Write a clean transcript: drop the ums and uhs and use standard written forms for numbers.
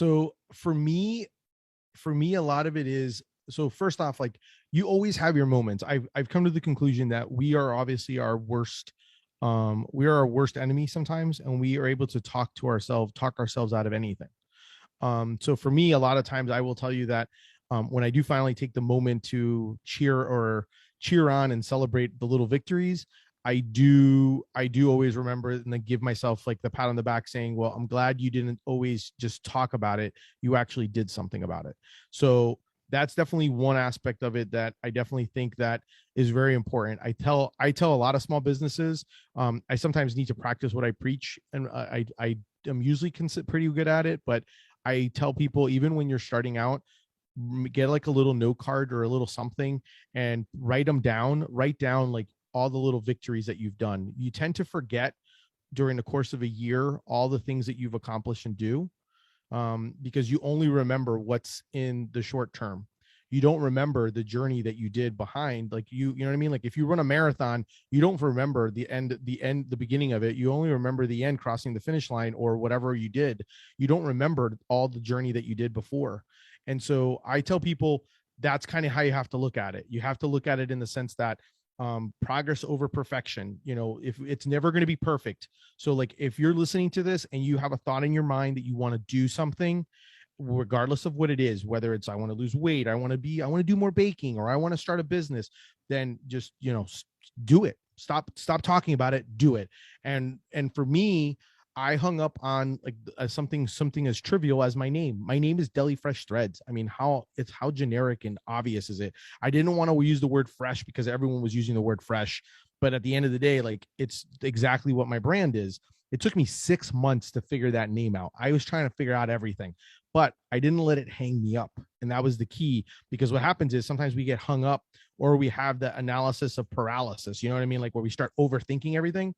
So for me, a lot of it is, so first off, like, you always have your moments. I've come to the conclusion that we are obviously our worst, we are our worst enemy sometimes, and we are able to talk ourselves out of anything. So for me, a lot of times I will tell you that when I do finally take the moment to cheer on and celebrate the little victories, I do always remember and then give myself like the pat on the back saying, well, I'm glad you didn't always just talk about it. You actually did something about it. So that's definitely one aspect of it that I definitely think that is very important. I tell a lot of small businesses, I sometimes need to practice what I preach, and I am usually pretty good at it, but I tell people, even when you're starting out, get like a little note card or a little something and write down like all the little victories that you've done. You tend to forget during the course of a year all the things that you've accomplished and do, because you only remember what's in the short term. You don't remember the journey that you did behind, like, you know what I mean? Like, if you run a marathon, you don't remember the beginning of it. You only remember the end, crossing the finish line or whatever you did. You don't remember all the journey that you did before. And so I tell people that's kind of how you have to look at it. You have to look at it in the sense that progress over perfection. You know, if it's never going to be perfect. So like, if you're listening to this and you have a thought in your mind that you want to do something, regardless of what it is, whether it's I want to lose weight, I want to do more baking, or I want to start a business, then just, do it. Stop talking about it, do it. And for me, I hung up on like something as trivial as my name. My name is Deli Fresh Threads. I mean, how generic and obvious is it? I didn't want to use the word fresh because everyone was using the word fresh, but at the end of the day, like, it's exactly what my brand is. It took me 6 months to figure that name out. I was trying to figure out everything, but I didn't let it hang me up. And that was the key, because what happens is sometimes we get hung up, or we have the analysis of paralysis. You know what I mean? Like, where we start overthinking everything.